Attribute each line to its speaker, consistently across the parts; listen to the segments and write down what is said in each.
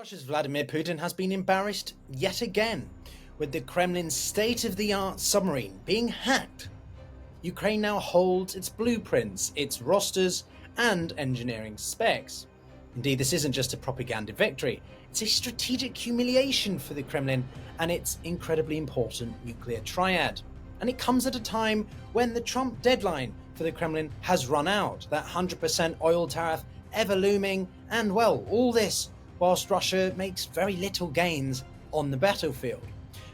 Speaker 1: Russia's Vladimir Putin has been embarrassed yet again, with the Kremlin's state-of-the-art submarine being hacked. Ukraine now holds its blueprints, its rosters, and engineering specs. Indeed, this isn't just a propaganda victory, it's a strategic humiliation for the Kremlin and its incredibly important nuclear triad. And it comes at a time when the Trump deadline for the Kremlin has run out, that 100% oil tariff ever looming, and well, all this whilst Russia makes very little gains on the battlefield.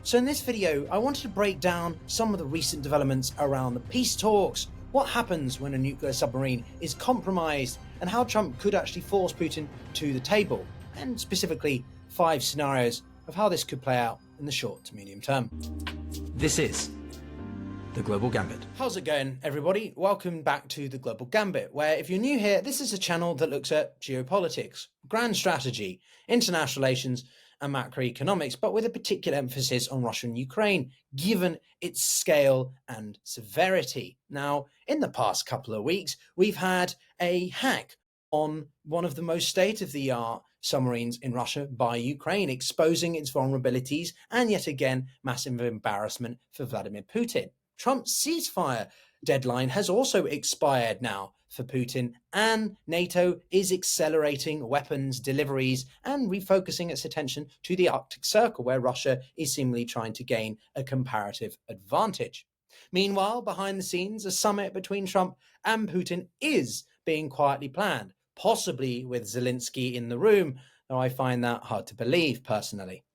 Speaker 1: So in this video, I wanted to break down some of the recent developments around the peace talks, what happens when a nuclear submarine is compromised, and how Trump could actually force Putin to the table, and specifically 5 scenarios of how this could play out in the short to medium term.
Speaker 2: This is The Global Gambit.
Speaker 1: How's it going, everybody? Welcome back to The Global Gambit, where if you're new here, this is a channel that looks at geopolitics, grand strategy, international relations, and macroeconomics, but with a particular emphasis on Russia and Ukraine, given its scale and severity. Now, in the past couple of weeks, we've had a hack on one of the most state-of-the-art submarines in Russia by Ukraine, exposing its vulnerabilities and yet again, massive embarrassment for Vladimir Putin. Trump's ceasefire deadline has also expired now for Putin, and NATO is accelerating weapons deliveries and refocusing its attention to the Arctic Circle, where Russia is seemingly trying to gain a comparative advantage. Meanwhile, behind the scenes, a summit between Trump and Putin is being quietly planned, possibly with Zelensky in the room, though I find that hard to believe personally.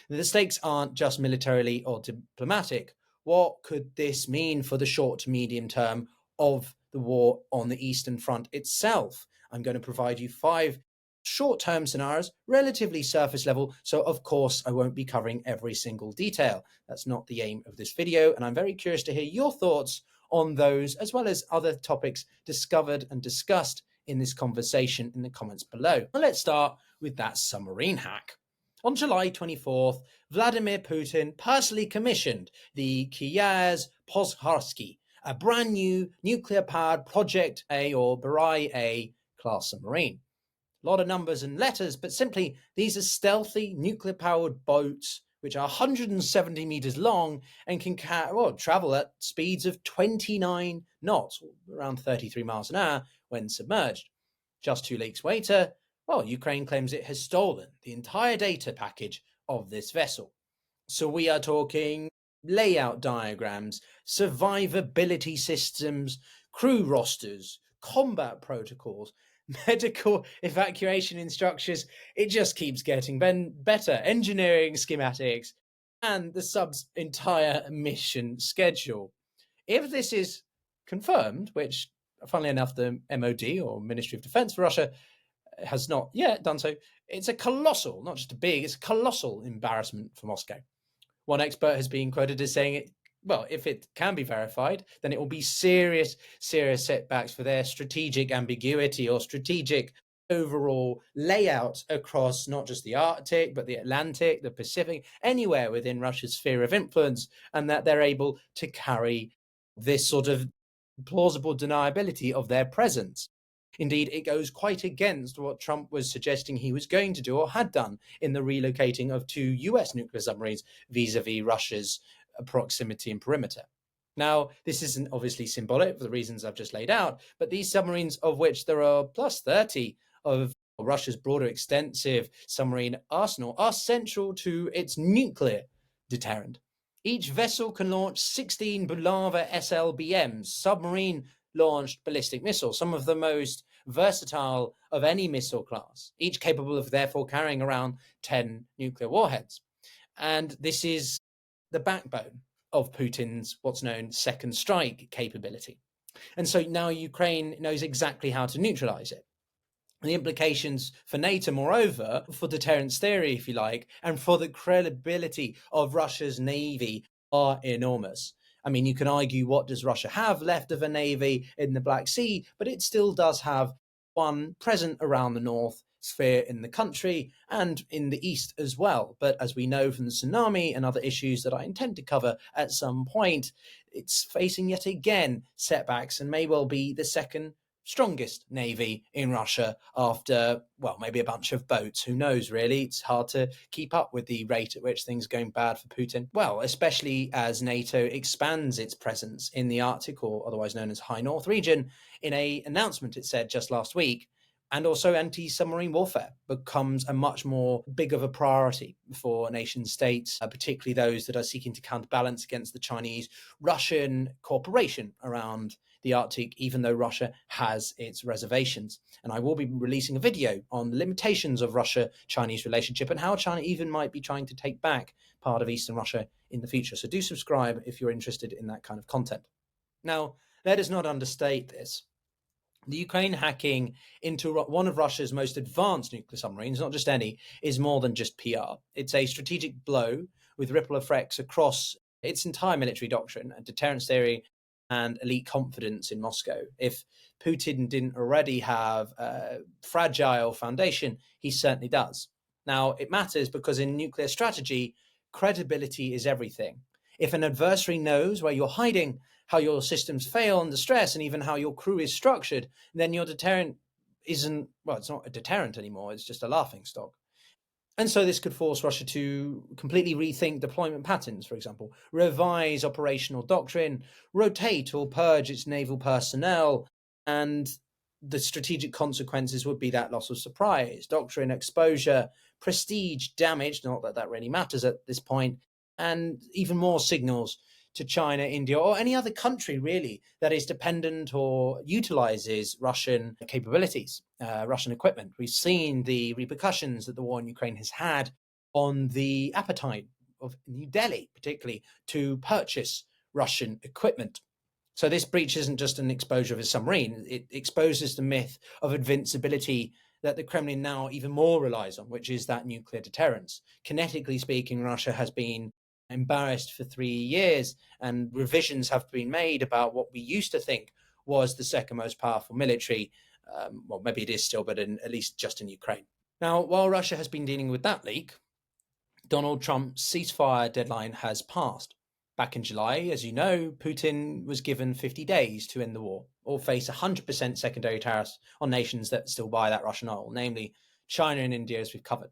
Speaker 1: The stakes aren't just militarily or diplomatic. What could this mean for the short to medium term of the war on the Eastern Front itself? I'm going to provide you 5 short-term scenarios, relatively surface level, so of course I won't be covering every single detail. That's not the aim of this video, and I'm very curious to hear your thoughts on those, as well as other topics discovered and discussed in this conversation in the comments below. Well, let's start with that submarine hack. On July 24th, Vladimir Putin personally commissioned the Kyaz Pozharsky, a brand new nuclear-powered Project A or Barai A class submarine. A lot of numbers and letters, but simply these are stealthy nuclear-powered boats which are 170 meters long and can travel at speeds of 29 knots, around 33 miles an hour, when submerged. Just 2 weeks later, Ukraine claims it has stolen the entire data package of this vessel. So we are talking layout diagrams, survivability systems, crew rosters, combat protocols, medical evacuation instructions. It just keeps getting better. Engineering schematics, and the sub's entire mission schedule. If this is confirmed, which funnily enough the MOD or Ministry of Defense for Russia has not yet done so, it's a colossal, not just a big, it's a colossal embarrassment for Moscow. One expert has been quoted as saying, if it can be verified, then it will be serious setbacks for their strategic ambiguity or strategic overall layout across not just the Arctic, but the Atlantic, the Pacific, anywhere within Russia's sphere of influence, and that they're able to carry this sort of plausible deniability of their presence. Indeed, it goes quite against what Trump was suggesting he was going to do or had done in the relocating of 2 US nuclear submarines vis-a-vis Russia's proximity and perimeter. Now, this isn't obviously symbolic for the reasons I've just laid out, but these submarines, of which there are plus 30 of Russia's broader extensive submarine arsenal, are central to its nuclear deterrent. Each vessel can launch 16 Bulava SLBMs, submarine launched ballistic missiles, some of the most versatile of any missile class, each capable of therefore carrying around 10 nuclear warheads. And this is the backbone of Putin's what's known second strike capability. And so now Ukraine knows exactly how to neutralize it. And the implications for NATO, moreover, for deterrence theory, if you like, and for the credibility of Russia's navy are enormous. I mean, you can argue, what does Russia have left of a navy in the Black Sea? But it still does have one present around the North sphere in the country and in the East as well. But as we know from the tsunami and other issues that I intend to cover at some point, it's facing yet again setbacks and may well be the second strongest navy in Russia after, well, maybe a bunch of boats. Who knows, really? It's hard to keep up with the rate at which things are going bad for Putin. Well, especially as NATO expands its presence in the Arctic, or otherwise known as High North region, in an announcement it said just last week. And also anti-submarine warfare becomes a much more big of a priority for nation states, particularly those that are seeking to counterbalance against the Chinese-Russian cooperation around the Arctic, even though Russia has its reservations. And I will be releasing a video on the limitations of Russia-Chinese relationship and how China even might be trying to take back part of Eastern Russia in the future. So do subscribe if you're interested in that kind of content. Now, let us not understate this. The Ukraine hacking into one of Russia's most advanced nuclear submarines, not just any, is more than just PR. It's a strategic blow with ripple effects across its entire military doctrine and deterrence theory and elite confidence in Moscow. If Putin didn't already have a fragile foundation, he certainly does. Now, it matters because in nuclear strategy, credibility is everything. If an adversary knows where you're hiding, how your systems fail under stress, and even how your crew is structured, then your deterrent isn't, well, it's not a deterrent anymore, it's just a laughingstock. And so this could force Russia to completely rethink deployment patterns, for example, revise operational doctrine, rotate or purge its naval personnel, and the strategic consequences would be that loss of surprise, doctrine exposure, prestige damage, not that that really matters at this point, and even more signals to China, India, or any other country really that is dependent or utilizes Russian capabilities, Russian equipment. We've seen the repercussions that the war in Ukraine has had on the appetite of New Delhi, particularly, to purchase Russian equipment. So this breach isn't just an exposure of a submarine. It exposes the myth of invincibility that the Kremlin now even more relies on, which is that nuclear deterrence. Kinetically speaking, Russia has been embarrassed for 3 years, and revisions have been made about what we used to think was the second most powerful military. Well, maybe it is still, but at least just in Ukraine. Now, while Russia has been dealing with that leak, Donald Trump's ceasefire deadline has passed. Back in July, as you know, Putin was given 50 days to end the war or face 100% secondary tariffs on nations that still buy that Russian oil, namely China and India, as we've covered.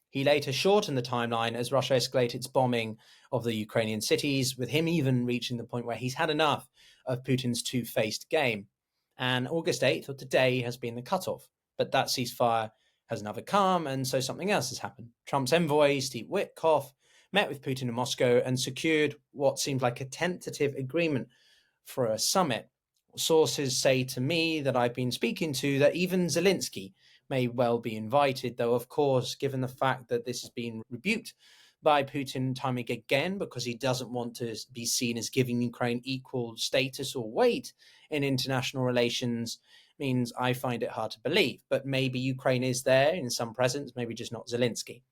Speaker 1: He later shortened the timeline as Russia escalated its bombing of the Ukrainian cities, with him even reaching the point where he's had enough of Putin's two-faced game. And August 8th, or today, has been the cutoff. But that ceasefire has never come, and so something else has happened. Trump's envoy, Steve Witkoff, met with Putin in Moscow and secured what seemed like a tentative agreement for a summit. Sources say to me that I've been speaking to that even Zelensky may well be invited, though, of course, given the fact that this has been rebuked by Putin time again because he doesn't want to be seen as giving Ukraine equal status or weight in international relations, means I find it hard to believe. But maybe Ukraine is there in some presence, maybe just not Zelensky.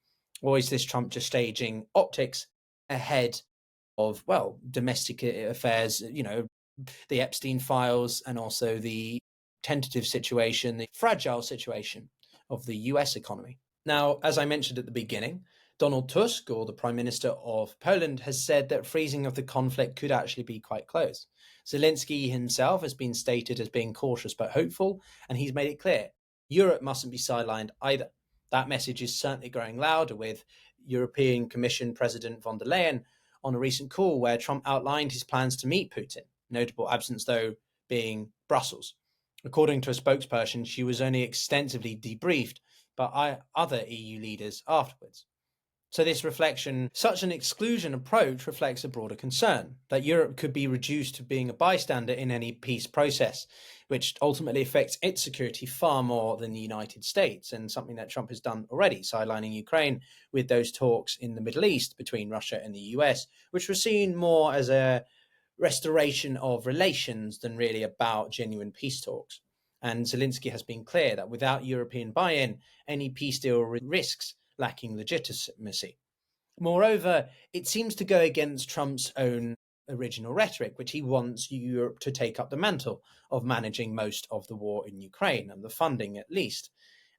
Speaker 1: Or is this Trump just staging optics ahead of, well, domestic affairs, you know, the Epstein files, and also the tentative situation, the fragile situation of the US economy? Now, as I mentioned at the beginning, Donald Tusk, or the Prime Minister of Poland, has said that freezing of the conflict could actually be quite close. Zelensky himself has been stated as being cautious but hopeful, and he's made it clear Europe mustn't be sidelined either. That message is certainly growing louder, with European Commission President von der Leyen on a recent call where Trump outlined his plans to meet Putin, notable absence though being Brussels. According to a spokesperson, she was only extensively debriefed by other EU leaders afterwards. So this reflection, such an exclusion approach, reflects a broader concern that Europe could be reduced to being a bystander in any peace process, which ultimately affects its security far more than the United States, and something that Trump has done already, sidelining Ukraine with those talks in the Middle East between Russia and the US, which were seen more as a restoration of relations than really about genuine peace talks. And Zelensky has been clear that without European buy-in, any peace deal risks lacking legitimacy. Moreover, it seems to go against Trump's own original rhetoric, which he wants Europe to take up the mantle of managing most of the war in Ukraine, and the funding at least.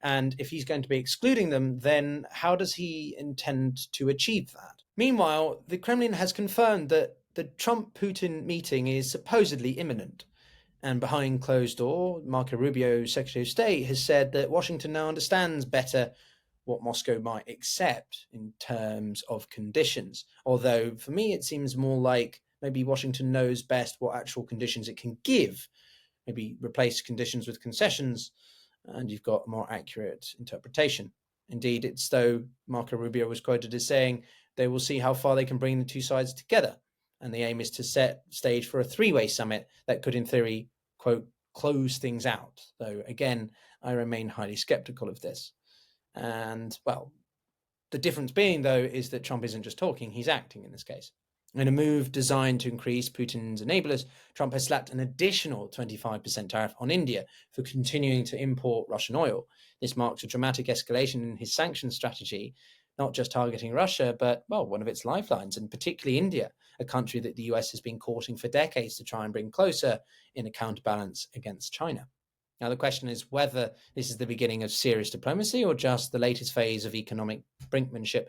Speaker 1: And if he's going to be excluding them, then how does he intend to achieve that? Meanwhile, the Kremlin has confirmed that the Trump-Putin meeting is supposedly imminent. And behind closed door, Marco Rubio, Secretary of State, has said that Washington now understands better what Moscow might accept in terms of conditions. Although for me, it seems more like maybe Washington knows best what actual conditions it can give. Maybe replace conditions with concessions, and you've got a more accurate interpretation. Indeed, it's though Marco Rubio was quoted as saying they will see how far they can bring the two sides together. And the aim is to set stage for a three-way summit that could, in theory, quote, close things out. Though, again, I remain highly skeptical of this. And, well, the difference being, though, is that Trump isn't just talking, he's acting in this case. In a move designed to increase Putin's enablers, Trump has slapped an additional 25% tariff on India for continuing to import Russian oil. This marks a dramatic escalation in his sanctions strategy, not just targeting Russia, but, well, one of its lifelines, and particularly India, a country that the US has been courting for decades to try and bring closer in a counterbalance against China. Now, the question is whether this is the beginning of serious diplomacy or just the latest phase of economic brinkmanship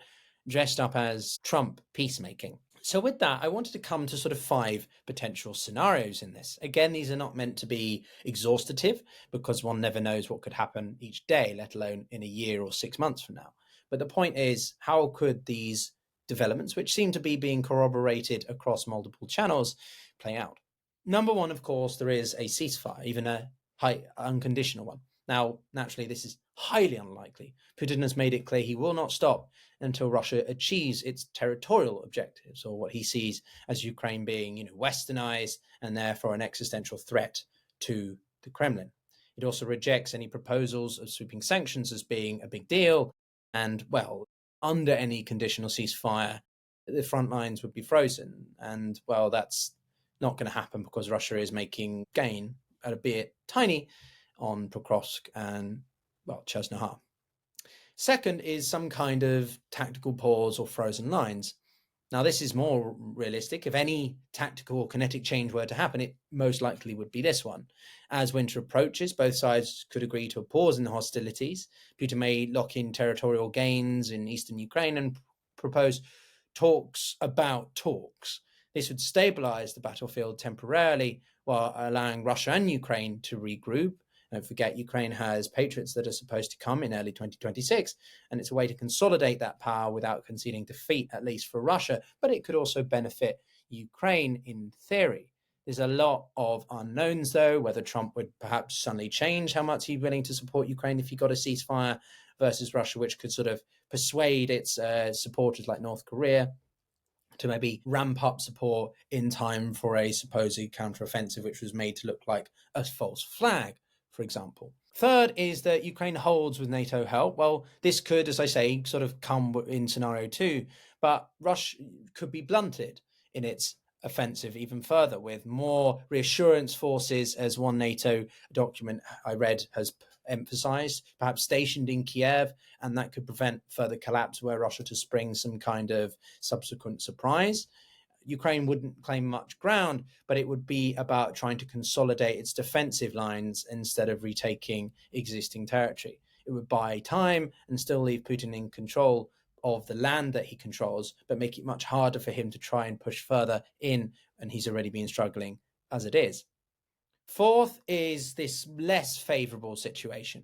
Speaker 1: dressed up as Trump peacemaking. So with that, I wanted to come to sort of 5 potential scenarios in this. Again, these are not meant to be exhaustative because one never knows what could happen each day, let alone in a year or 6 months from now. But the point is, how could these developments, which seem to be being corroborated across multiple channels, play out? Number one, of course, there is a ceasefire, even a high unconditional one. Now, naturally, this is highly unlikely. Putin has made it clear he will not stop until Russia achieves its territorial objectives, or what he sees as Ukraine being, westernized and therefore an existential threat to the Kremlin. It also rejects any proposals of sweeping sanctions as being a big deal. And, well, under any conditional ceasefire, the front lines would be frozen. And, well, that's not going to happen because Russia is making gain, albeit tiny, on Pokrovsk and, well, Chesnohar. Second is some kind of tactical pause or frozen lines. Now, this is more realistic. If any tactical or kinetic change were to happen, it most likely would be this one. As winter approaches, both sides could agree to a pause in the hostilities. Putin may lock in territorial gains in eastern Ukraine and propose talks about talks. This would stabilize the battlefield temporarily while allowing Russia and Ukraine to regroup. Don't forget, Ukraine has Patriots that are supposed to come in early 2026, and it's a way to consolidate that power without conceding defeat, at least for Russia, but it could also benefit Ukraine in theory. There's a lot of unknowns, though, whether Trump would perhaps suddenly change how much he's willing to support Ukraine if he got a ceasefire versus Russia, which could sort of persuade its supporters like North Korea to maybe ramp up support in time for a supposed counteroffensive, which was made to look like a false flag, for example. Third is that Ukraine holds with NATO help. Well, this could, as I say, sort of come in scenario 2, but Russia could be blunted in its offensive even further with more reassurance forces, as one NATO document I read has emphasized, perhaps stationed in Kiev, and that could prevent further collapse were Russia to spring some kind of subsequent surprise. Ukraine wouldn't claim much ground, but it would be about trying to consolidate its defensive lines instead of retaking existing territory. It would buy time and still leave Putin in control of the land that he controls, but make it much harder for him to try and push further in, and he's already been struggling as it is. Fourth is this less favorable situation,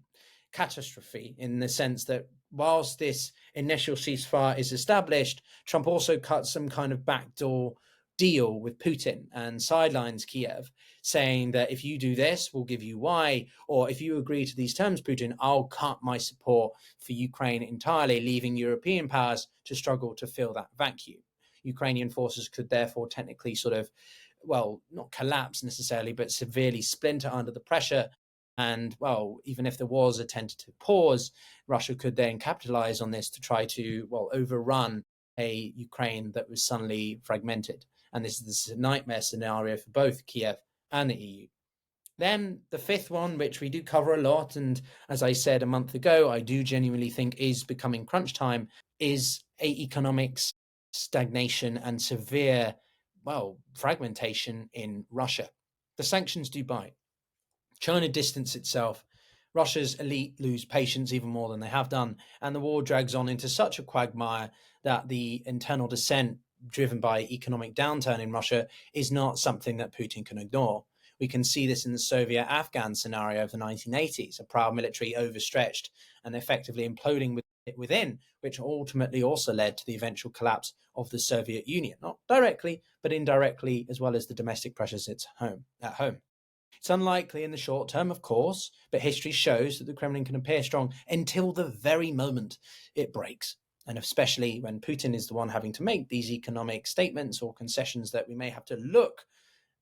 Speaker 1: catastrophe, in the sense that whilst this initial ceasefire is established, Trump also cut some kind of backdoor deal with Putin and sidelines Kiev, saying that if you do this, we'll give you Y, or if you agree to these terms, Putin, I'll cut my support for Ukraine entirely, leaving European powers to struggle to fill that vacuum. Ukrainian forces could therefore technically sort of, well, not collapse necessarily, but severely splinter under the pressure. And, well, even if there was a tentative pause, Russia could then capitalize on this to try to, well, overrun a Ukraine that was suddenly fragmented. And this is a nightmare scenario for both Kiev and the EU. Then the fifth one, which we do cover a lot, and as I said a month ago, I do genuinely think is becoming crunch time, is a economics stagnation and severe, well, fragmentation in Russia. The sanctions do bite. China distance itself. Russia's elite lose patience even more than they have done, and the war drags on into such a quagmire that the internal dissent driven by economic downturn in Russia is not something that Putin can ignore. We can see this in the Soviet-Afghan scenario of the 1980s, a proud military overstretched and effectively imploding within, which ultimately also led to the eventual collapse of the Soviet Union, not directly, but indirectly, as well as the domestic pressures at home. It's unlikely in the short term, of course, but history shows that the Kremlin can appear strong until the very moment it breaks. And especially when Putin is the one having to make these economic statements or concessions that we may have to look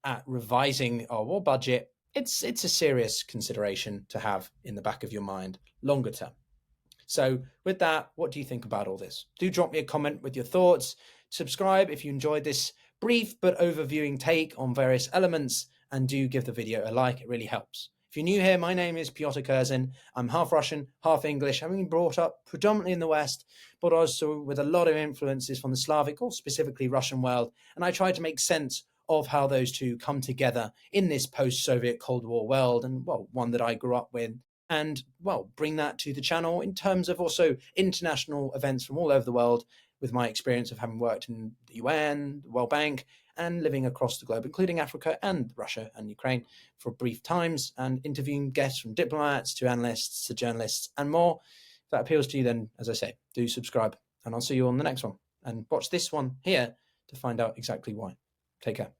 Speaker 1: at revising our war budget, it's a serious consideration to have in the back of your mind longer term. So with that, what do you think about all this? Do drop me a comment with your thoughts. Subscribe if you enjoyed this brief but overviewing take on various elements, and do give the video a like. It really helps. If you're new here, my name is Pyotr Kurzin. I'm half Russian, half English, having been brought up predominantly in the West, but also with a lot of influences from the Slavic or specifically Russian world. And I try to make sense of how those two come together in this post-Soviet Cold War world, and well, one that I grew up with, and well, bring that to the channel in terms of also international events from all over the world, with my experience of having worked in the UN, the World Bank, and living across the globe, including Africa and Russia and Ukraine for brief times, and interviewing guests from diplomats to analysts to journalists and more. If that appeals to you, then, as I say, do subscribe, and I'll see you on the next one. And watch this one here to find out exactly why. Take care.